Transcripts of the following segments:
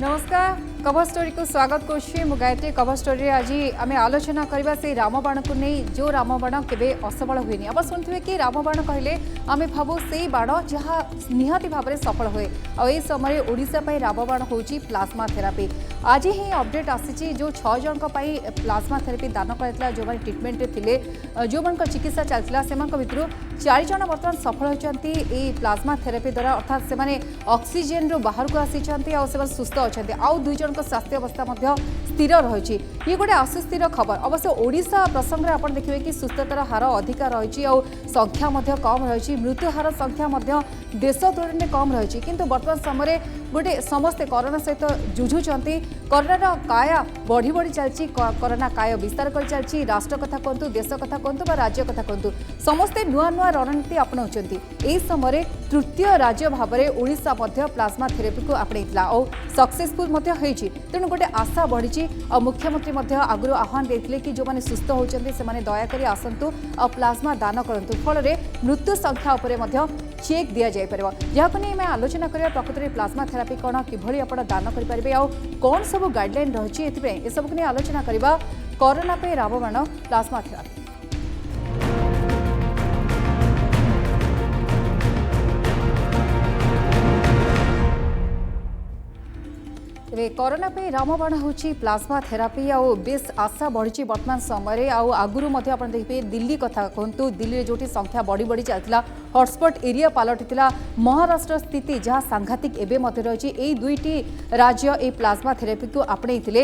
नमस्कार cover story को स्वागत करुच्छी गायत्री कवर स्टोरी आज आम आलोचना करवा से रामबाण को नहीं जो रामबाण केवे असफल हुए आप शुणुवे कि रामबाण कहले आम भावु से बाण जहाँ निहाती भाव में सफल हुए आई समय ओडिशा रामबाण हूँ प्लाज्मा थेरापी आज ही अपडेट आसी जो 6 जन प्लाज्मा थेरापी दान कर जो ट्रिटमेंट थे जो चिकित्सा चलता से भर 4 जन बर्तमान सफल होती प्लाज्मा थेरापी द्वारा अर्थात से ऑक्सीजन रू बाहर को आसी सुस्थ अच्छा आउ 2 जन स्वास्थ्य अवस्था स्थिर रही ये गोटे आश्वस्तिर खबर अवश्य ओडिशा प्रसंग में आप देखिए कि सुस्थतार हार अधिका रही संख्या कम रही मृत्यु हार संख्या देश तुलन में कम रही किंतु वर्तमान समय गोटे समस्ते कोरोना सहित जुझुंट कोरोना काया बढ़ी बढ़ी चलती कोरोना काय विस्तार कर चलती राष्ट्र कथा कहतु देश कथा कहतु राज्य कथा कहतु समस्ते नुआ नुआ रणनीति अपनाऊँच यही समय तृतीय राज्य भाव में ओडिशा प्लाज्मा थेरेपी को आपणईला और सक्सेसफुल तेणु गोटे आशा बढ़ी और मुख्यमंत्री आगुरी आह्वान देते कि जो मैंने सुस्थ होती से दयाकोरी आसतु और प्लाज्मा दान करूँ फल मृत्यु संख्या उपर चेक दि जापर जहाँ नहीं मैं आलोचना करिया प्रकृति में प्लाज्मा थेरापी कौन किभली आप दान करेंगे आउ कौन सब गाइडलाइन रही है सबको नहीं आलोचना करवा कोरोना पे रामबाण प्लाज्मा थेरापी तेरे कोरोना पे रामबाण हूँ प्लाज्मा थेरापी आउ बेस आशा बढ़ी वर्तमान समय आगुरी देखिए दिल्ली कथा कहतु दिल्ली जो संख्या बढ़ी बढ़ी चलता हॉटस्पॉट एरिया पलटिला महाराष्ट्र स्थिति जहाँ सांघातिक एवं रही यही दुईटी राज्य ये प्लाज्मा थेरापी को आपणईले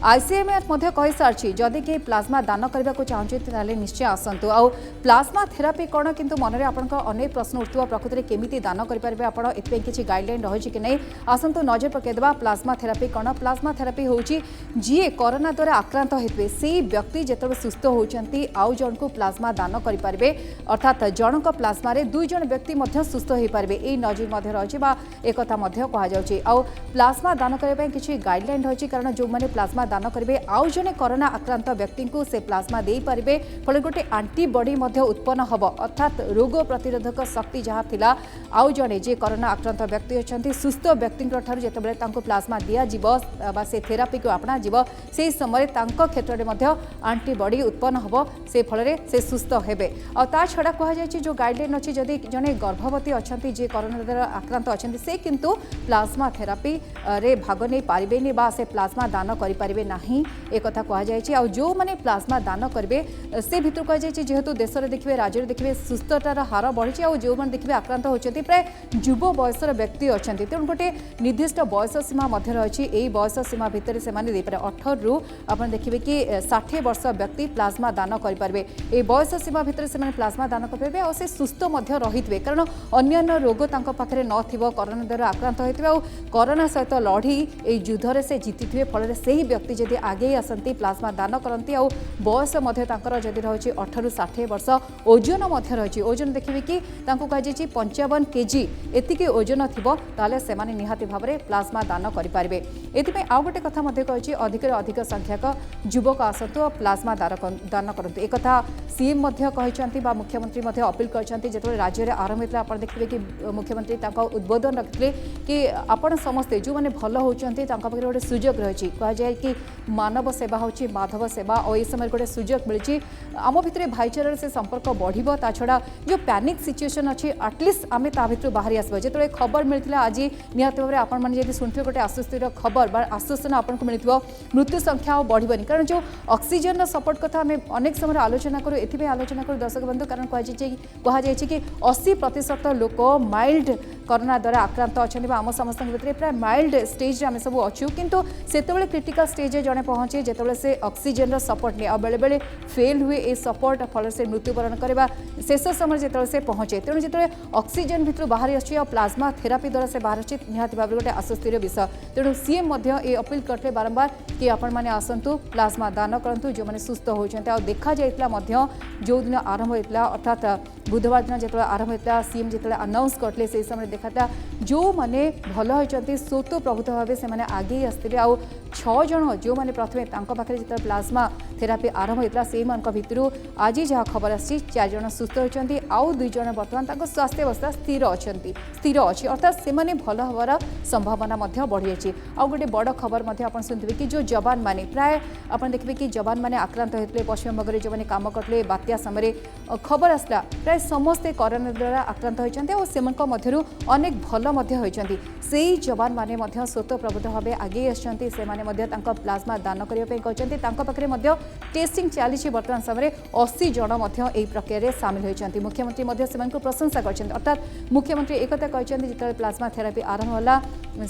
आईसीएमआर कही सारी जदि कि प्लाज्मा दान करने को चाहते निश्चय आसतु आउ प्लाज्मा थेरापी कौन किंतु मनरे आपंक अनेक प्रश्न उठुवा प्रकृति में केमी दान करेंगे आप किसी गाइडलाइन रही कि नहीं आसतु नजर पकईदेवा प्लाज्मा थेरापी कौन प्लाज्मा थेरापी हूँ जी कोरोना द्वारा आक्रांत होते से व्यक्ति जिते सुस्थ होती आउ जन को प्लाज्मा दान करेंगे अर्थात जनक प्लाज्मा 2 जन व्यक्ति सुस्थ हो पारे यही नजर रही एक कहुच्छे आउ प्लाज्मा दान करने किसी गाइडलाइन रही कारण जो मैंने प्लाज्मा दान करेंगे आउ जने कोरोना आक्रांत व्यक्ति को से प्लाज्मा दे पारे फल गोटे आंटीबॉडी उत्पन्न हम अर्थात रोग प्रतिरोधक शक्ति जहाँ थिला आउ जने जे कोरोना आक्रांत व्यक्ति अच्छा सुस्थ व्यक्ति जो प्लाज्मा दिज्व से थेरापी को आपणा से समय क्षेत्र में आंटीबॉडी उत्पन्न हम से फल से सुस्थ हेबे और ता छड़ा कहुच्छे जो गाइडलाइन अच्छी जदि जड़े गर्भवती अच्छा जी कोरोना द्वारा आक्रांत अच्छा से किंतु प्लाज्मा थेरापी रे भाग नहीं पारे बा से प्लाज्मा दान करें ना एक कहुच्छे जो मैंने प्लाज्मा दान करेंगे से भर कहुच्छे जेहेतु देश में देखिए राज्य में देखिए सुस्थतार हार बढ़ी और जो मैंने देखिए आक्रांत होती प्राय युव बयसर व्यक्ति अच्छा तेणु गोटे निर्दिष्ट बयस सीमा रही यही बयस सीमा भितर से 18 रु आप देखिए कि 60 वर्ष व्यक्ति प्लाज्मा दान करेंगे ये बयस सीमा भितर से प्लाज्मा दान करेंगे और से सुस्थ रही थे कारण अन्य रोग पाखे न कोरोना द्वारा आक्रांत होते कोरोना सहित लड़ी ये युद्ध से जीति थे फल से ही व्यक्ति जदि आगे आसती प्लाज्मा दान करती आ बयस जदि रही 18 रु 60 वर्ष ओजन रही ओजन देखिए कि कहुई 55 केजी एतिकी ओजन थी ताले से निहाती भाव में प्लाज्मा दान करेंगे ये आउ गोटे कथा कही अधिक अधिक संख्यक युवक आसतु और प्लाज्मा दान करूँ एक सीएम कहते मुख्यमंत्री अपील करते जो राज्य में आरंभ होता आप देखिए कि मुख्यमंत्री उद्बोधन रखते कि आपण समस्ते जो मैंने भल होती गोटे सुजोग रही कहुए कि मानव सेवा हूँ माधव सेवा और ये समय गोटे सुजोग मिली आम भितर भाईचार से संपर्क बढ़ो ता छड़ा जो पैनिक सिचुएसन अच्छी एटलिस्ट आम भर बाहरी आसबा जो खबर मिलता आज निहत भाव में आपड़ी शुणुवे गोटे आश्वस्तिर खबर बा आश्वासन आपको मिलता मृत्यु संख्या बढ़नी कारण जो ऑक्सीजन सपोर्ट कथा आम अनेक समय आलोचना करूँ ये आलोचना करूँ दर्शक बंधु कारण कहुई कि 80% लोक माइल्ड कोरोना द्वारा आक्रांत अच्छा आम समस्त भितर प्राय माइल्ड स्टेज आम सब अच्छू किंतु सेतबेले क्रिटिकल स्टेज जड़े पहुँचे जो से ऑक्सीजन सपोर्ट नहीं आ बेले बेले फेल हुए ये सपोर्ट फल से मृत्युवरण करवा शेष समय जो से पहुँचे तेणु जो ऑक्सीजन भितर बाहरी आर प्लाज्मा थेरापी द्वारा से बाहर निहाती भाव में गोटे आश्वस्तिर विषय तेणु सीएम ये अपील करते बारंबार कि आपण मैंने आसतु प्लाज्मा दान करूँ जो मैंने सुस्थ होती देखा जाता जो दिन आरंभ होता अर्थात बुधवार दिन जो आरंभ होता सीएम जो अनाउंस करते से समय देखा जो मैंने भल होती स्वतःप्रभूत भाव से आगे आसते आउ 6 जन जो मैंने प्रथम पाखे जो प्लाज्मा थेरापी आरंभ होता से भितर आज जहाँ खबर आसी 4 जन सुस्थ होती आउ 2 जन बर्तमान स्वास्थ्य अवस्था स्थिर अच्छी अर्थात से भल हबार संभावना बढ़ी जाए। आउ गोटे बड़ खबर शुणुवे कि जो जवान मैंने प्राय आप देखिए कि जवान मैंने आक्रांत होते पश्चिमबंग में जो मैंने काम करते बात्या समय खबर आसला प्राय समस्ते कोरोना द्वारा आक्रांत होती और से अनेक भल होती से जवान मैंने स्वतःप्रभूत भाव आगे आसछन्ति प्लाज्मा दान करने पाखे टेस्टिंग चली बर्तमान समय 80 जन यह प्रक्रिया सामिल होती मुख्यमंत्री से प्रशंसा कर अर्थात मुख्यमंत्री एक कहते जो प्लाज्मा थेरापी आरंभ होला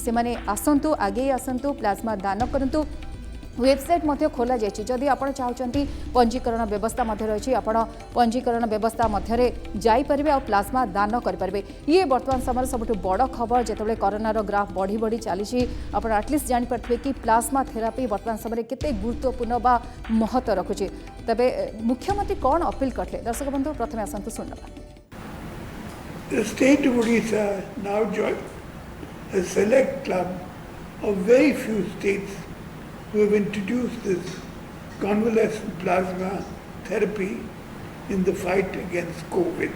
से आसतु आगे आसतु प्लाज्मा दान करूँ वेबसाइट मध्य खोल जाइए जदि आप चाहते पंजीकरण व्यवस्था रही आप पंजीकरण व्यवस्था मध्य जापर आ प्लाज्मा दान करेंगे ये बर्तमान समय सबुठ बड़ खबर जो कोरोनार ग्राफ बढ़ी बढ़ी चली आप एटलिस्ट जापे कि प्लाज्मा थेरापी बर्तमान समय केते गुरुत्वपूर्ण बा महत्व रखुचे तबे मुख्यमंत्री कौन अपील करते दर्शक बंधु प्रथम आसतु शुणा। The state of Odisha now joined a select club of very few states who have introduced this convalescent plasma therapy in the fight against COVID.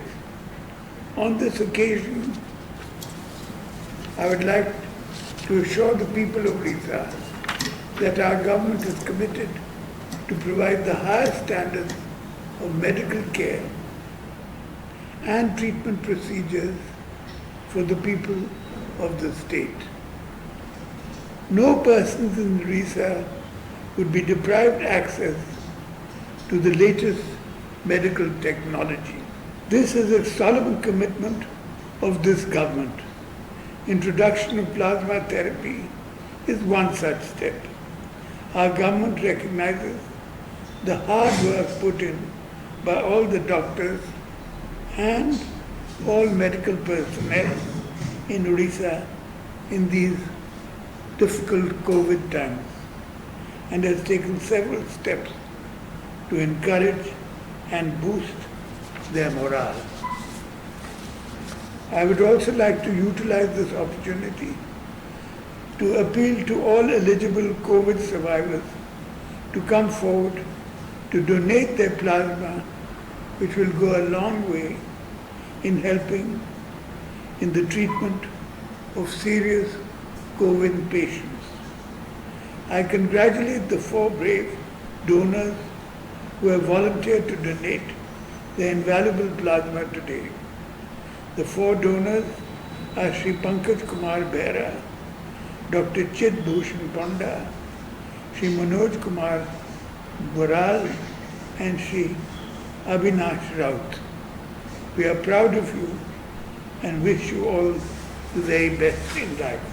On this occasion, I would like to assure the people of Odisha that our government is committed to provide the highest standards of medical care and treatment procedures for the people of the state. No persons in Odisha would be deprived access to the latest medical technology. This is a solemn commitment of this government. Introduction of plasma therapy is one such step. Our government recognizes the hard work put in by all the doctors and all medical personnel in Odisha in these difficult COVID times and has taken several steps to encourage and boost their morale. I would also like to utilize this opportunity to appeal to all eligible COVID survivors to come forward to donate their plasma, which will go a long way in helping in the treatment of serious COVID patients. I congratulate the 4 brave donors who have volunteered to donate their invaluable plasma today. The 4 donors are Sri Pankaj Kumar Behra, Dr. Chit Bhushan Panda, Sri Manoj Kumar Boral, and Sri Abhinash Raut. We are proud of you and wish you all the very best in life.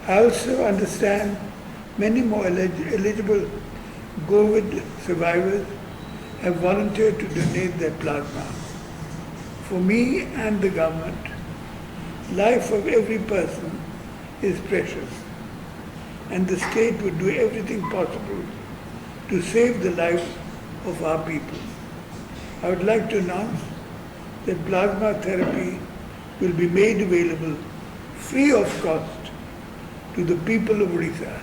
I also understand many more eligible COVID survivors have volunteered to donate their plasma. For me and the government, life of every person is precious, and the state would do everything possible to save the lives of our people. I would like to announce that plasma therapy will be made available free of cost to the people of Odisha.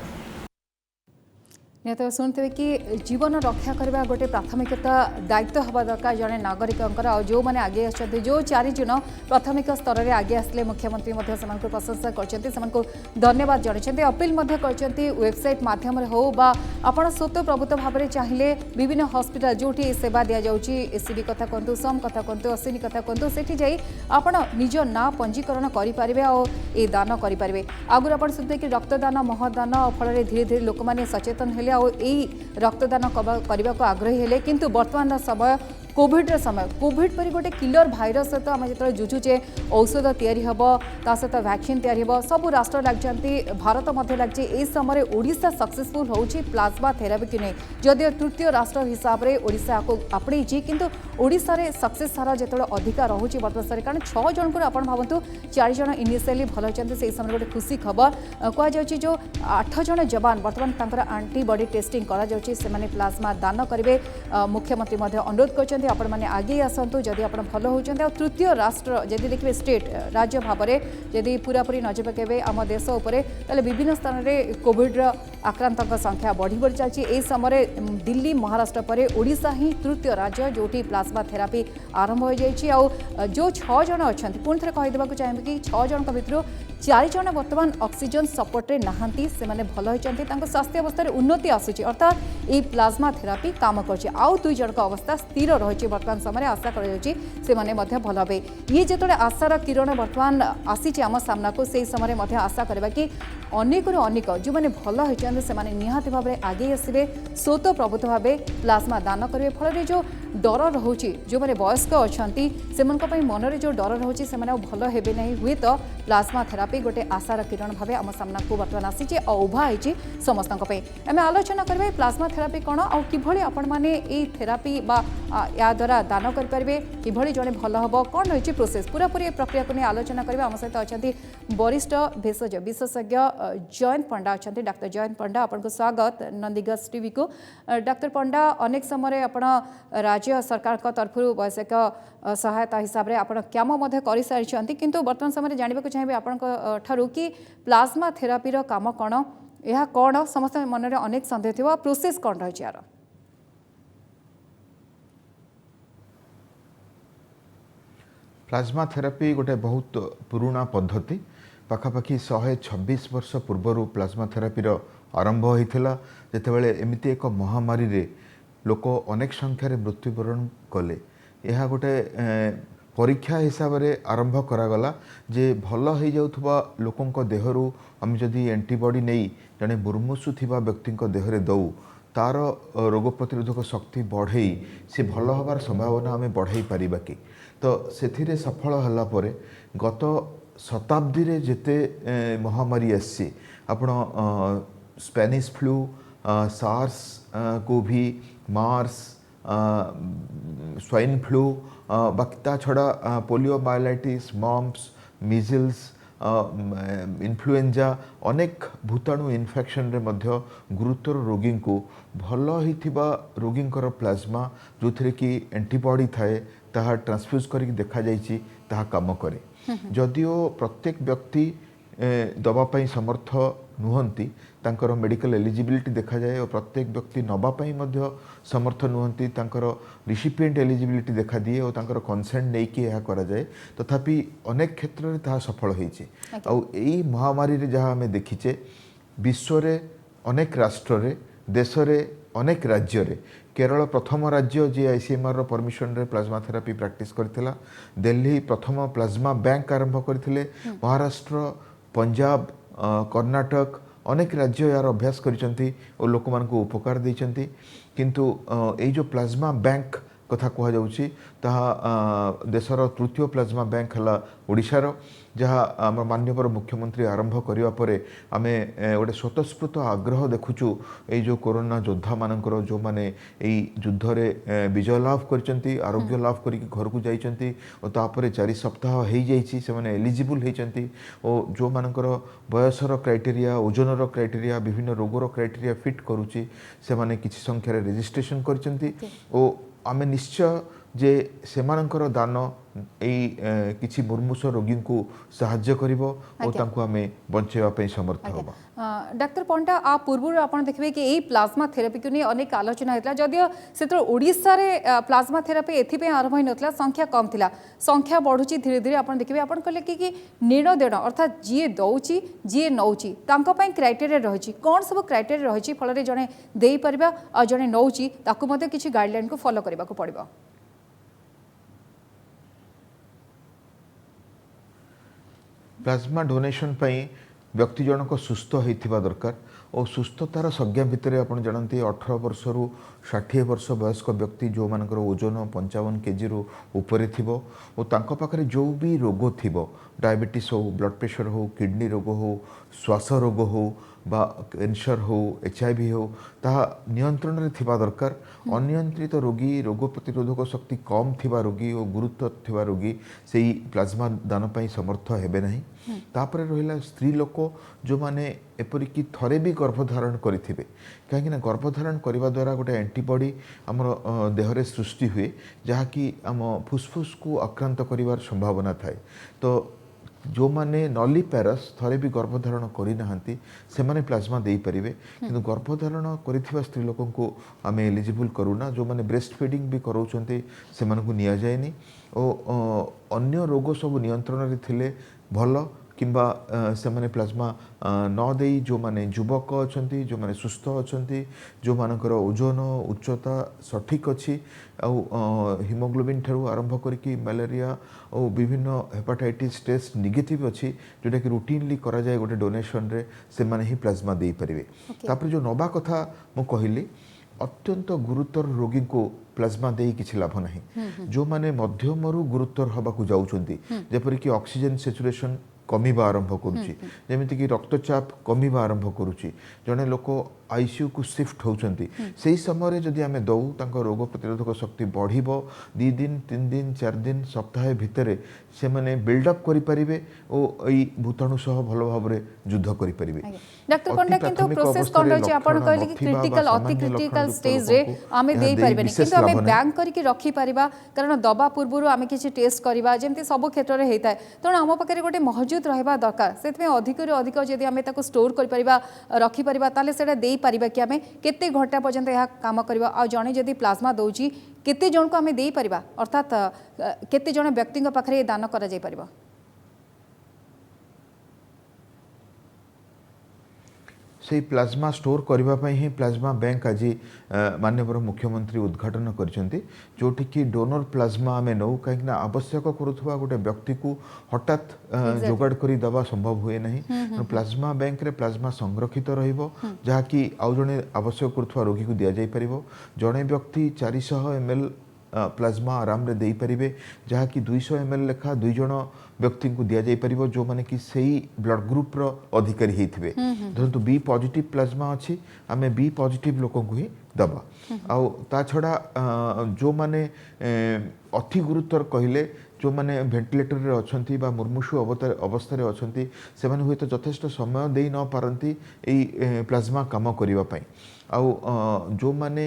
निहत शुणुवे कि जीवन रक्षा करने गोटे प्राथमिकता दायित्व हवा दरकार जड़े नागरिक जो मैंने आगे आसते जो 4 जन प्राथमिक स्तर में आगे आसते मुख्यमंत्री प्रशंसा कर धन्यवाद जनते अपील कर वेबसाइट मध्यम हो आप स्वतःप्रभूत भाव में चाहिए विभिन्न हस्पिटाल जो सेवा दि जाऊँगी एसीबी कथा कहतु सम कथा कहतु अश्विनी कथा कहतु से आप निज ना पंजीकरण करेंगे और ये दान करेंगे आगुरी आप शुणुवे कि रक्तदान महदान फल धीरे धीरे लोक मैंने सचेतन हेले रक्तदान करने को आग्रही हेले किंतु वर्तमान समय कोविड समय कोविड पर गोटे किलर भाइरस सहित आम जो जुझुचे औषध या सहित वैक्सीन या सब राष्ट्र लगी भारत लगी यह समय ओडिशा सक्सेसफुल होची प्लाज्मा थेरापी की नहीं जदिव तृतीय राष्ट्र हिसाब से ओडिशा को आपणे किंतु ओडिशा रे सक्सेस हार जो अधिका रोचे वर्तमान समय कारण 6 जन को आप भावतु 4 जन इनिशियली भल होती से समय गोटे खुशी खबर कहुच्छी जो 8 जन जवान बर्तमान आंटीबडी बॉडी टेस्टिंग करा जाउची से माने प्लाज्मा दान करेंगे मुख्यमंत्री अनुरोध करछन्ती आपण माने आगे आसतु जदि आपण भल होउछन्ती आ तृतीय राष्ट्र जदि देखिए स्टेट राज्य भाव में जदि पूरापूरी नजर पकेबे आम देश उपर ताले विभिन्न स्थान में कोविड आक्रांतक संख्या बढ़ी बढ़ी चलती यह समय दिल्ली महाराष्ट्र पर ओडिशा ही तृतीय राज्य जोटी प्लाज्मा थेरापी आरंभ हो जाइए आ जो 6 जन अच्छा पुणी थे कहीदेक चाहिए कि 6 जन भितर 4 जन बर्तमान ऑक्सीजन सपोर्ट रे नहांती से माने भल होइचंती तांको स्वास्थ्य अवस्था रे उन्नति आसुची अर्थात ये प्लाज्मा थेरापी काम करछि आउ 2 जन अवस्था स्थिर रही वर्तमान समय आशा कर से माने मध्य भल हे ये जो आशार किरण वर्तमान आसी आम सामना को से समय मध्य आशा करबा कि अनेक अनेक जो मैंने भल होइचंती से माने निहाती भाव में आगे आसबे स्वतः प्रभुत्व भाव प्लाज्मा दान करेंगे फल जो डर रोचे जो मैंने वयस्क अच्छा से मनरे जो डर रोचे से भल हेबे नहीं हुए तो प्लाज्मा थेरापी गोटे आशार किरण भाव आम सामना को बर्तमान आसी उभा होती समस्त आम आलोचना करेंगे प्लाज्मा थेरापी कौन आ कि आपण मैंने थेरापी या द्वारा दान करेंगे कि जड़े भल हम कौन रही प्रोसेस पूरापूरी प्रक्रिया को नहीं आलोचना करेंगे आम सहित अच्छा वरिष्ठ भेषज विशेषज्ञ जयंत पंडा अच्छा डाक्टर जयंत पंडा आपको स्वागत नंदीगज टीवी को डाक्टर पंडा अनेक समय आपण राज्य सरकार तरफ वैश्विक सहायता हिसाब से आप काम कर सारी किंतु वर्तमान समय जानवा चाहिए आपण कि प्लाज्मा थेरापीर काम कौन यह कौन समस्त मन में अनेक सन्देह थी प्रोसेस कौन रही यार प्लाज्मा थेरापी गोटे बहुत पुराना पद्धति पाखापाखि 126 वर्ष पूर्वर प्लाज्मा थेरापीर आरंभ होता जितेबाला एमती एक महामारी रे लोक अनेक संख्यार मृत्युवरण कले यह गोटे परीक्षा हिसाब से आरंभ करागला जे भल हो जाउथबा लोकंक देहरु आम जदि एंटीबॉडी नहीं जड़े मुर्मूषु थिबा व्यक्ति देहरे दऊ तार रोग प्रतिरोधक शक्ति बढ़े से भल हबार संभावना आम बढ़ाई पारिबा कि तो से सफल होला परे गत शताब्दी रे जेते महामारी आसी आपण Spanish flu SARS Covid MERS swine flu बाकी ता छड़ा poliomyelitis mumps measles influenza अनेक भूताणु इन्फेक्शन रे मध्य गुरुतर रोगी को भल होइथिबा रोगींकर प्लाज्मा जो थे कि एंटीबॉडी थाए ताहा ट्रांसफ्यूज करके देखा जाइछि ताहा काम करे जदिओ प्रत्येक व्यक्ति दवापाई समर्थ नुहंती तांकर मेडिकल एलिजिबिलिटी देखा जाए और प्रत्येक व्यक्ति नवापाई मध्य समर्थ नुहंती तांकर रिसिपिएंट एलिजिबिलिटी देखा दिए और तांकर कंसेंट नहीं कि यह करा जाए तथापि अनेक क्षेत्र में ताहा सफल होइछि आ एई महामारी रे जहाँ आमे देखिचे विश्व रे अनेक राष्ट्र रे देश रे अनेक राज्य रे केरल प्रथम राज्य जी आईसीएमआर परमिशन रे प्लाज्मा थेरापी प्रैक्टिस करथिला दिल्ली प्रथम प्लाज्मा बैंक आरंभ करथिले महाराष्ट्र पंजाब कर्नाटक अनेक राज्य यार अभ्यास करिसंती और लोक मान को उपकार दैचंती किंतु ए जो प्लाज्मा बैंक कथा कह जाउची ताहा देशर तृतीय प्लाज्मा बैंक हला ओडिशार जहाँ आम माननीय मुख्यमंत्री आरंभ करने पर आम गोटे स्वतस्फूर्त आग्रह देखुचु ये जो कोरोना योद्धा मानकर जो माने युद्ध रे विजय लाभ करचंती आरोग्य लाभ करके घर को जाइचंती और तापर 4 सप्ताह हो जाइछि से माने एलिजिबल होइचंती और जो मानकर बयसर क्राइटेरिया ओजनर क्राइटेरिया विभिन्न रोगर क्राइटेरिया फिट करूची से माने किछि संख्यार रजिस्ट्रेशन करचंती और आम निश्चय जे सेमानंकर दान किछि मुर्मूष रोगी को साहाय्य करिवो और तांको आमे बंचेवा पई समर्थ होबा डॉक्टर पंडा आ पूर्व आपण देखबे कि एई प्लाज्मा थेरापी को नहीं अनेक आलोचना हेतला जदियो सेतर ओडिसा रे प्लाज्मा थेरापी एथि पे आरंभ होइनतला संख्या कम थिला संख्या बढ़ुची धीरे धीरे आपण देखबे आपण कहले कि निर्णय देण अर्थात जीए दउची जीए नउची तांको पई क्राइटेरिया रहिची कोन सब क्राइटेरिया रहिची फल रे जणे देई परबा आ जणे नउची ताकू मध्ये किछि गाइडलाइन को फॉलो करबा को पड़िबो प्लाज्मा डोनेशन पाई व्यक्ति जनक सुस्थ होइथिबा दरकार और सुस्थतार संज्ञा भितर आप जानते 18 वर्ष रु 60 वर्ष वयस्क व्यक्ति जो मानकर ओजन 55 केजी रु ऊपर थिबो और तांको पाखरे जो भी रोग थिबो डायबिटीज हो ब्लड प्रेशर हो किडनी रोग हो श्वास रोग हो बा कैंसर हो HIV हो ताहा नियंत्रण रे थिबा दरकार अनियंत्रित रोगी रोग प्रतिरोधक शक्ति कम थिबा रोगी और गुरुत्व थिबा रोगी सेही प्लाज्मा दान पई समर्थ हेबे नहीं तापरे रहिला स्त्री लोक जो माने एपरिकी थरे भी गर्भधारण करिथिबे कहीं ना गर्भधारण करने द्वारा गोटे एंटीबॉडी आमर देहरे सृष्टि हुए जहाँकि आम फुसफुस को आक्रांत करिवार संभावना थाए तो जो माने नली पैरस थरे भी गर्भधारण करना से माने प्लाज्मा दे पारे किंतु गर्भधारण करिथिबा स्त्री लोकन को आम एलिजिबल करूना जो माने ब्रेस्ट फीडिंग भी कराउछन्ते से मानकु निया जायनी और अन्य रोग सब नियंत्रण रे थिले भल किंबा से माने प्लाज्मा न देई जो माने युवक अछंती जो माने सुस्थ अछंती जो मानकर ओजन उच्चता सठिक अछि आउ हिमोग्लोबिन ठारू आरंभ करके मलेरिया और विभिन्न हेपाटाइटिस टेस्ट नेगेटिव अछि जोटा कि रूटीनली करा जाय गोटे डोनेशन रे से माने ही प्लाज्मा देई परिवे तापर जो नबा कथा मु कहिली अत्यंत गुरुतर रोगी को प्लाज्मा दे किसी लाभ नहीं जो माने मध्यमरु गुरुतर हवाक जाउछंती जेपरि कि ऑक्सीजन सैचुरेशन कमिबा आरंभ करुच्ची जमीती कि रक्तचाप कमिबा आरंभ करुच्ची जड़े लोक आईसीयू को शिफ्ट होती से समय जदि आम दौ रोग प्रतिरोधक शक्ति बढ़ो 2 दिन 3 दिन 4 दिन सप्ताह भितर से माने बिल्डअप करें और यही भूताणु सह भल भाव युद्ध करें। डॉक्टर पंडा किंतु प्रोसेस कोन रहछि आपण कहले कि क्रिटिकल अति क्रिटिकल स्टेज रे आमे देई परबेनी किंतु आमे बैंक करिके रखी परिबा कारण दबा पूर्वरु आमे किछि टेस्ट करिबा जेमति सब क्षेत्र रे हेताय तण आम पाखरे गोटे मौजूद रहबा दरकार सेतमे अधिक रे अधिक जदि आमे ताको स्टोर करि परिबा रखी परिबा ताले सेटा देई परिबा कि आमे केते घंटा पर्यंत यह काम करबा आ जणे जदि प्लाज्मा दउची केते जण को आमे देई परिबा अर्थात केते जण व्यक्तिक पाखरे दान करा जाय परिबा से प्लाज्मा स्टोर करने ही प्लाज्मा बैंक आज माननीय मुख्यमंत्री उद्घाटन करछंती जोटी कि डोनर प्लाज्मा आम नौ कहीं आवश्यक करुवा गोटे व्यक्ति को हठात जोगाड़ करी दबा संभव हुए नहीं प्लाज्मा बैंक रे प्लाज्मा संरक्षित रहिबो जहाँकि आउ जने आवश्यक करुवा रोगी को दिया जाय परिबो जणे व्यक्ति 400 ml प्लाज्मा आराम रे देई परिबे जहाँकि 200 ml लेखा 2 जण व्यक्ति को दिया जाय परिबो जो माने कि सही ब्लड ग्रुप रो अधिकारी हेथिबे धरतु बी पॉजिटिव प्लाज्मा अछि आमे बी पॉजिटिव लोक को ही दबा आउ ता छड़ा जो माने अति गुरुतर कहले जो माने वेंटिलेटर रे अछंती बा मुर्मुषु अवस्था रे अछंती से माने हुए तो यथेष्ट समय देई न पारंती एई प्लाज्मा काम करिवा पई आउ जो माने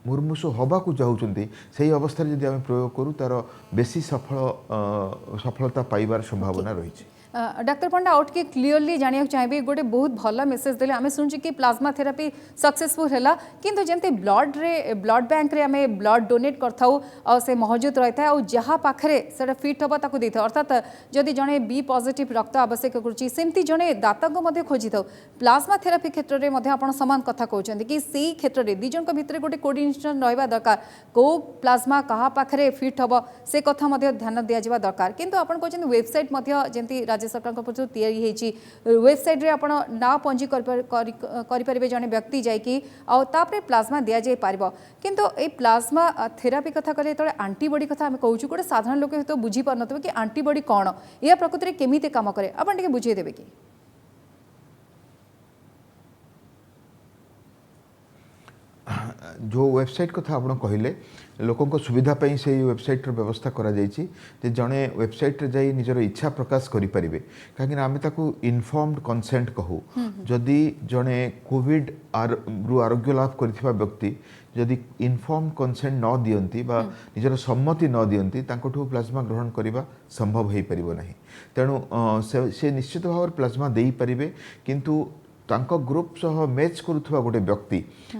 मुर्मुषु हवा को जाउछंती सही अवस्था रे जदि आमे प्रयोग करू तार बेसी सफलता पाइबार संभावना रही है। डॉक्टर पंडा आउट के क्लीयरली जानिया चाहिए गोटे बहुत भल मेसेज देले आमे सुनछि कि प्लाज्मा थेरापी सक्सेसफुल हैला किंतु जेंते ब्लड बैंक रे आमे ब्लड डोनेट करथाउ और से मौजूद रहता है और जहाँ पाखरे सेटा फिट हबा ताकू देथाउ अर्थात जदि जणे बी पॉजिटिव रक्त आवश्यक करूछि सेमती जणे दाता को मध्ये खोजिथाउ प्लाज्मा थेरापी क्षेत्र रे मध्ये आपण समान कथा कहउछन्ती कि सेही क्षेत्र रे दिजन को भितर गोटे कोऑर्डिनेशन रहबा दरकार को प्लाज्मा कहा पाखरे फिट हबो से कथा मध्ये ध्यान दिया जिबा दरकार किंतु आपण कहउछन्ती वेबसाइट मध्ये जेंती राज्य सरकार पक्ष तैयारी होती वेबसाइट रे आपण ना पंजी करें जड़े व्यक्ति जाकि आउे प्लाज्मा दि जाए पार किंतु ए प्लाज्मा थेरापी कथा कहले तो आंटीबॉडी कथा आम कहूँ गोटे साधारण लोक तो बुझी पार न कि आंटीबॉडी कौन यह प्रकृति में केमी काम करे आप बुझेदेवे कि जो वेबसाइट कथा आप कहले लोकों सुविधा पाई से वेबसाइट व्यवस्था करा जायछि जे जणे वेबसाइट रे जाई निजर इच्छा प्रकाश करि परिबे काकि आमे ताकू इन्फॉर्म्ड कंसेंट कहू जदि जणे कोविड रु आरोग्य लाभ करथिबा व्यक्ति जदि इन्फॉर्म्ड कंसेंट न दियंती बा निजर सम्मति न दियंती तांकोठू प्लाज्मा ग्रहण करिबा संभव हेई परिबो नाही तेणु से निश्चित भाव प्लाज्मा देई परिबे किंतु तांको ग्रुप सह मैच करुवा गोटे व्यक्ति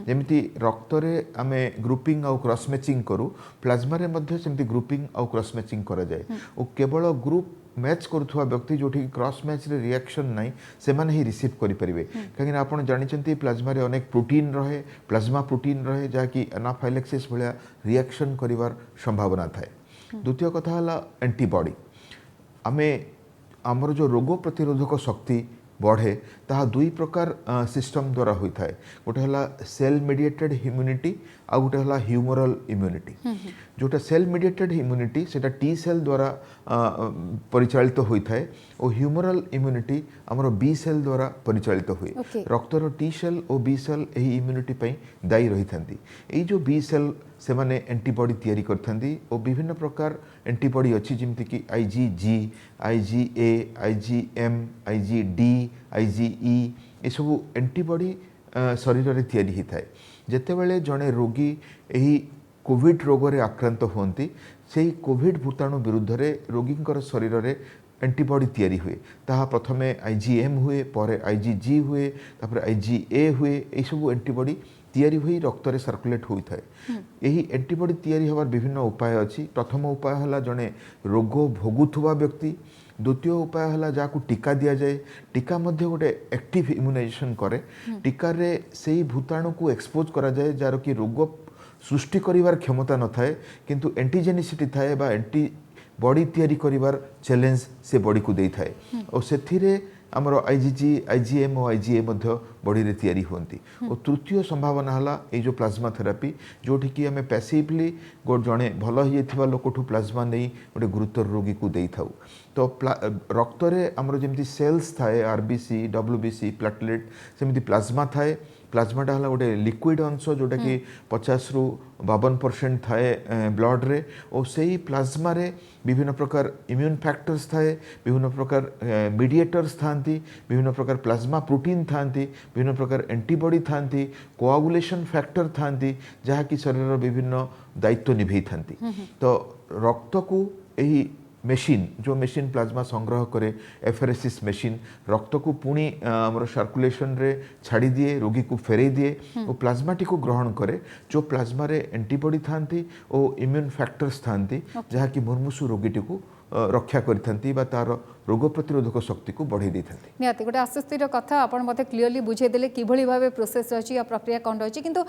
जमीती रक्त रे आमे ग्रुपिंग आउ क्रॉस मैचिंग करू प्लाज्मा रे मध्य सेमती ग्रुपिंग आउ क्रॉस मैचिंग करा जाए और केवल ग्रुप मैच करुवा व्यक्ति जो क्रॉस मैच रे रिएक्शन नहीं से माने ही रिसीव करि परिबे कहीं आपण जानिचंती प्लाज्मा रे अनेक प्रोटीन रहे प्लाज्मा प्रोटीन रहे जहाँकि एनाफाइलेक्सिस भलिया रिएक्शन करिवार संभावना थाए। द्वितीय कथा हला एंटीबॉडी आमे आमर जो रोग प्रतिरोधक शक्ति बढ़े ताहा दुई प्रकार सिस्टम द्वारा होता है गोटे हला सेल मेडिएटेड इम्यूनिटी आ गोटे हला ह्यूमरल इम्यूनिटी जोटा सेल मेडिएटेड इम्यूनिटी सेटा टी सेल द्वारा परिचालित होता है और ह्यूमरल इम्यूनिटी आमर बी सेल द्वारा परिचालित हुए Okay. रक्तर टी सेल और बी सेल यही इम्यूनिटी पई दायी रही थांती एई जो बी सेल से माने एंटीबॉडी तैयारी करथांती और विभिन्न प्रकार एंटीबॉडी अच्छी जमती कि IgG IgA IgM IgD IgE ये सब एंटीबॉडी शरीर में तैयारी होता है जेतेबेले जड़े रोगी यही कोविड रोग रे आक्रांत होती से कोविड भूताणु विरुद्ध रे रोगी शरीर में एंटीबॉडी तैयारी हुए ताहा प्रथमे IgM हुए पर IgG हुए तापर IgA हुए ये सब एंटीबॉडी तैयारी हुई रक्त रे सर्कुलेट होता है यही एंटीबॉडी तैयारी हबार विभिन्न उपाय अच्छी प्रथम उपाय है जड़े रोग भोगुवा व्यक्ति द्वितीय उपाय है जहाँ टीका दि जाए टीका मध्य गोटे एक्टिव इम्यूनाइजेशन करे टीका रे से ही भूताणु को एक्सपोज करा जाए जार कि रोग सृष्टि करिवार क्षमता न थाए किंतु एंटीजेनिसिटी थाए बा एंटी बॉडी तैयारी करिवार चैलेंज से बॉडी को दे थाए और से आमर IgG IgM और IgA मध्य बॉडी रे तैयारी होती और तृतीय संभावना है ये जो प्लाज्मा थेरापी जोठी कि आम पैसिवली जड़े भल हो लोकठू प्लाज्मा नहीं गोटे गुरुतर रोगी को दे था तो रक्त रे आमर जमी सेल्स थाए RBC WBC प्लेटलेट सेमती प्लाज्मा थाए प्लाज्माटा है गोटे लिक्विड अंश जोटा कि 50 ରୁ 52% थाए ब्लड रे और से ही प्लाज्मा रे विभिन्न प्रकार इम्यून फैक्टर्स थाए विभिन्न प्रकार मीडिएटर्स थांती विभिन्न प्रकार प्लाज्मा प्रोटीन थांती विभिन्न प्रकार एंटीबॉडी थांती कोआगुलेशन फैक्टर थांती जहाँ कि शरीर विभिन्न दायित्व निभे थांती तो रक्त को यही मेसीन जो मेसीन प्लाज्मा संग्रह करे एफरेसिस मेसीन रक्त को पुणी आमर सर्कुलेशन रे छाड़ी दिए रोगी को फेरे दिए और प्लाज्मा टी को ग्रहण करे जो प्लाज्मा रे एंटीबॉडी थांती और इम्यून फैक्टर्स थांती जहाँ कि मुर्मुसु रोगी को रक्षा करथांती बा तार रोग प्रतिरोधक शक्ति को बढ़ाई देथांती निहाती गोटे आश्वस्तिर कथा आपण मते क्लियरली बुझेदेले किभଳି भाबे प्रोसेस अछि या प्रक्रिया कोन रहछि किंतु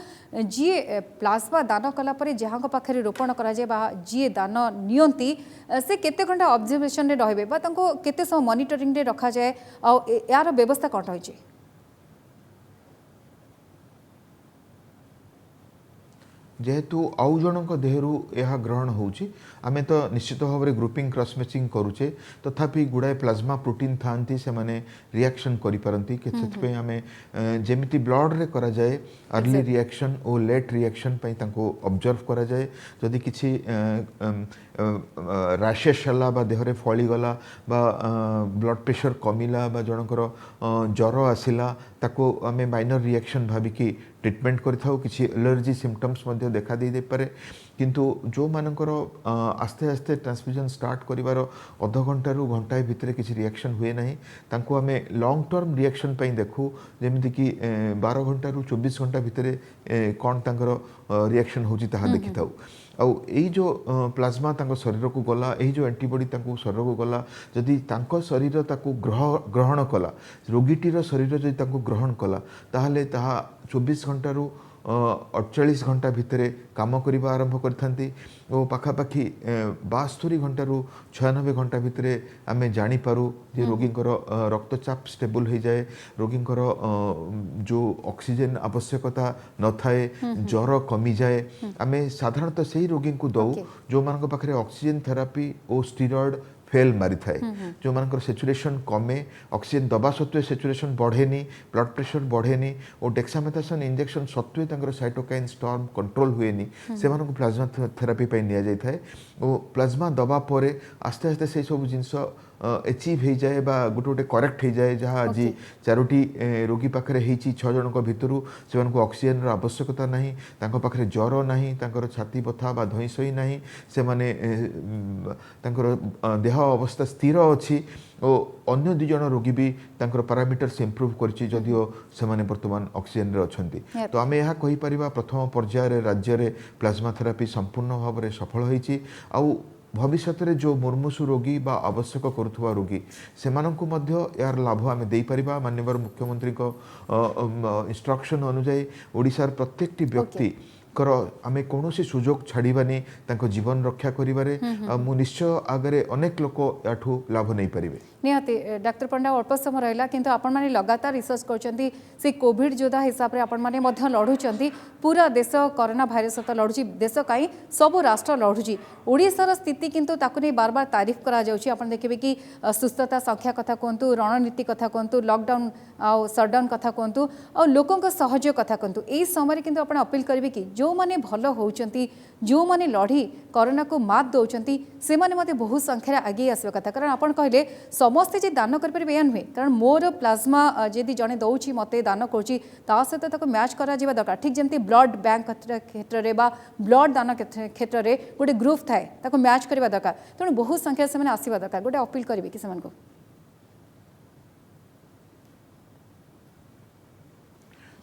जी प्लाज्मा दान कला परे जहां पाखरे रोपण करा जाय बा जी दान नियंती से केते घंटा ऑब्जर्वेशन रे रहबे बा तंको केते सम मॉनिटरिंग रे रखा जाय आ यार व्यवस्था कोन रहछि जेहेतु आउ जनक देहरु यह ग्रहण होउची आमे तो निश्चित भाव में ग्रुपिंग क्रॉस मैचिंग करूचे तथापि गुड़ाए प्लाज्मा प्रोटीन थांती से माने रिएक्शन करि परंती कि सेतपे आमे जेमिति ब्लड रे करा जाए अर्ली रिएक्शन और लेट रिएक्शन पई तांको ऑब्जर्व करा जाए जदि किछि रैशेस हला बा देहरे फळी गला बा ब्लड प्रेशर कमिला बा जनकर ज्वर आसिला ताको आमे माइनर रिएक्शन भाबिकी ट्रीटमेंट करिथाउ किछि एलर्जी सिम्पटम्स मध्य देखा दे पारे किंतु जो मानकर आस्ते आस्ते ट्रांसफ्यूजन स्टार्ट करिवार अध घंटा रु घंटाए भितर किछि रिएक्शन हुए नहीं तांको आमे लॉन्ग टर्म रिएक्शन पई देखू जेमिति कि 12 घंटा रु 24 घंटा भितर कोन तांकर रिएक्शन होची ताहा देखिथाउ आउ यही जो प्लाज्मा तांको शरीर को गला यही जो एंटीबॉडी तांको शरीर को गला जदि तांको शरीर ताको ग्रहण कला रोगीटीर शरीर जदि ताको ग्रहण कला ताहले ताहा 24 घंटा रु 48 घंटा भितर काम करने आरंभ करथांती और पाखापाखि 72 घंटा रु 96 घंटा भितर आमे जानी पारू जे रोगींकर रक्तचाप स्टेबल हो जाए रोगींकर जो ऑक्सीजन आवश्यकता न थाए ज्वर कमी जाए आमे साधारणतः सही रोगी को दऊ जो मान पाखे ऑक्सीजन थेरापी और स्टीरॉयड फेल मारी थाए जो मानकर सेचुरेशन कमे ऑक्सीजन दबा सत्वे सेचुरेशन बढ़ेनी ब्लड प्रेशर बढ़ेनी और डेक्सामेथासोन इंजेक्शन सत्वे तांकर साइटोकाइन स्टॉर्म कंट्रोल हुएनी से मानक प्लाज्मा थेरापी पई निया जाय थाए और प्लाज्मा दबा परे आस्ते आस्ते से सब जिंस एचिव हो जाए बा गोटे गोटे करेक्ट हो जाए जहाँ आज चारोटी रोगी पाखे होती 6 जनक भितर से ऑक्सीजन आवश्यकता नहीं तांको पाखे ज्वर नहीं तांकर छाती बथा बा धई सही नहीं से माने तांकर देह अवस्था स्थिर अच्छी और अन्य 2 जन रोगी भी तांकर पैरामीटर्स इम्प्रूव करछि जदियो से माने वर्तमान ऑक्सीजन रे अछंती तो आमे यह कहि परिबा प्रथम पर्यायर राज्य रे प्लाज्मा थेरापी संपूर्ण भाव में सफल होईछि आउ भविष्य में जो मुर्मुसु रोगी बा आवश्यक करुवा रोगी से यार लाभ आम दे पारिबा माननीय मुख्यमंत्री को इंस्ट्रक्शन अनुजाई ओडिशार प्रत्येक व्यक्ति कर आमे कौन सुजोग छाड़बानी जीवन रक्षा करिबारे मु निश्चय आगे अनेक लोक याठू लाभ नहीं पारिबे। निहाती डाक्टर पंडा अल्प समय रहा किंतु आपण माने लगातार रिसर्च करछंती से कोविड योद्धा हिसाब रे आपण माने मध्य लढुचंती पूरा देश कोरोना भाइरस सहित लढुची देश काई सब राष्ट्र लढुची ओडिशार स्थिति किंतु ताकु नै बार बार तारीफ करा जाउची आपण देखिबे कि सुस्थता संख्या कथा कहतु रणनीति कथा कहतु लॉकडाउन आ शटडाउन कथा कहतु आ लोकंक सहयोग कथा कहतु एई समय किंतु आपण अपील करबे कि जो माने भलो होउचंती जो माने लढी कोरोना को मात दउचंती से माने मते बहु संख्या आगे आसबा कथा कारण आपण कहले समस्ते जे दान कर परिबे या नुहे कारण मोर प्लाज्मा जदि जने दउची मते दान करची ता सहित ताको मैच करा जिबा दरकार ठीक जेमती ब्लड बैंक क्षेत्र रे बा ब्लड दान क्षेत्र रे गोटे ग्रुप थाए ताको मैच करबा दरकार तेणु बहु संख्या से माने आसीबा दरकार गोटे अपील करबे कि समान को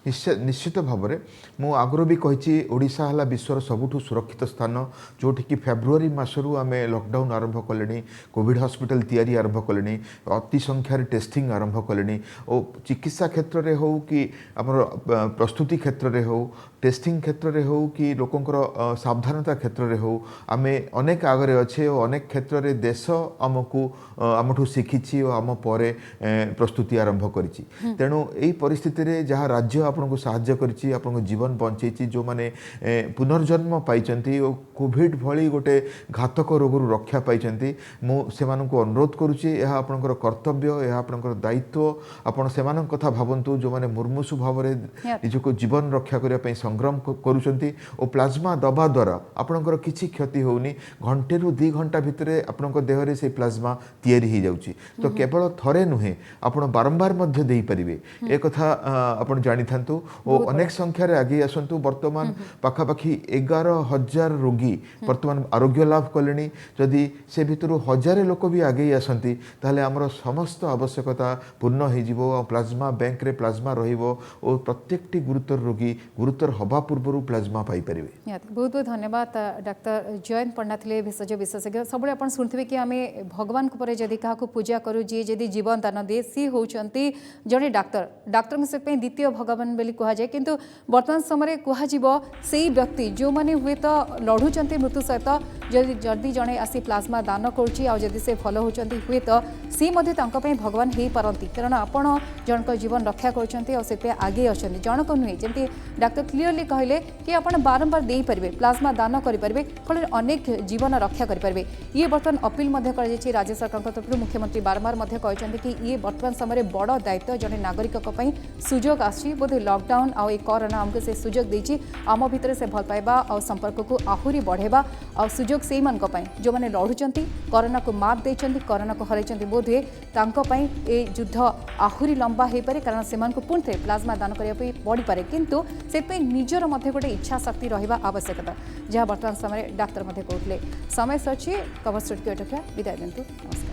निश्चित भाव में मु आगुरी भी कही ओडिशा है विश्वर सबुठु सुरक्षित स्थान जोटि कि फेब्रुआरी मासरू आम लॉकडाउन आरंभ कले कोविड हॉस्पिटल तैयारी आरंभ कले अति संख्यार टेस्टिंग आरंभ कले और चिकित्सा क्षेत्र में हो कि आमर प्रस्तुति क्षेत्र में हो टेस्टिंग क्षेत्र में हो कि लोकंर सावधानता क्षेत्र में हो आम अनेक आगे अच्छे और अनेक क्षेत्र में देश आमको आमठू शिखी और आम पर प्रस्तुति आरंभ करिछि तेणु यही परिस्थिति रे जहाँ राज्य आपको साहाय्य करिछि आपको जीवन बंचेछि जो माने पुनर्जन्म पाइछन्ति और कोविड भली गोटे घातक रोगरू रक्षा पाइछन्ति मु सेमानंकु अनुरोध करुछि यह आपनकर कर्तव्य यह आपनकर दायित्व आपण सेमानक कथा भाबंतु जो माने मुर्मुसु भाव रे निजको जीवन रक्षा करिया पई संग्राम करूछन्ति और प्लाज्मा दबा द्वारा आपनकर किछि क्षति होउनी घंटे रु 2 घंटा भितरे आपनकर देह रे से प्लाज्मा तैयारी हो जाउछि तो केवल थरे नुहे आपण बारंबार मध्य देई परिबे ए कथा आपण जानि थांतु और अनेक संख्यार आगे आसतु वर्तमान पाखापाखि 11,000 रोगी वर्तमान आरोग्य लाभ कले जदि से भितर 1000 लोक भी आगे आसती ताहले आमर समस्त आवश्यकता पूर्ण हो प्लाज्मा बैंक रे प्लाज्मा रहिबो और प्रत्येकटी गुरुतर रोगी गुरुतर हवा पूर्व प्लाज्मा पाई परिबे। बहुत बहुत धन्यवाद डाक्टर जयंत पंडा थे भेषज विशेषज्ञ सब आप शुणुवे कि आम भगवान को जदि क्या पूजा करूँ जी जदि जीवन दान दिए सी होती जड़े डाक्तर डाक्तर से द्वितीय भगवान बोली कहुए किंतु वर्तमान समय कह से व्यक्ति जो मैंने हुए तो लड़ुंट मृत्यु सहित जदि जदि जड़े आसी प्लाज्मा दान करुँची से भल होती हुए तो सी भगवान हो पारती कारण आपण जनक जीवन रक्षा कर आगे अच्छा जनक नुहे जमी डाक्तर क्लीयरली कहले कि आप बारंबार दे पारे प्लाज्मा दान करेंगे फल अनेक जीवन रक्षा करेंगे ये बर्तमान अपील राज्य सरकार तरफ मुख्यमंत्री बारंबार कहते कि ये बर्तमान समय बड़ दायित्व जड़े नागरिक सुजोग आसी बोधे लॉकडाउन आउ कोरोना आमको से सुजोग देछि आम भितर से भल पाइबा और संपर्क को आहरी बढ़ेबा और सुजोग से जो मैंने लड़ुंट कोरोना को मात देछंती कोरोना को हरैछंती बोधे ये युद्ध आहरी लंबा हो पारे कारण से पुणी थे प्लाज्मा दान करने पड़ पारे किंतु से निजर मध्य गोटे इच्छा शक्ति रहिबा आवश्यकता जहाँ बर्तमान समय डाक्तर कहते समय सची कवर स्टूडियो विदाय दिंतु नमस्कार।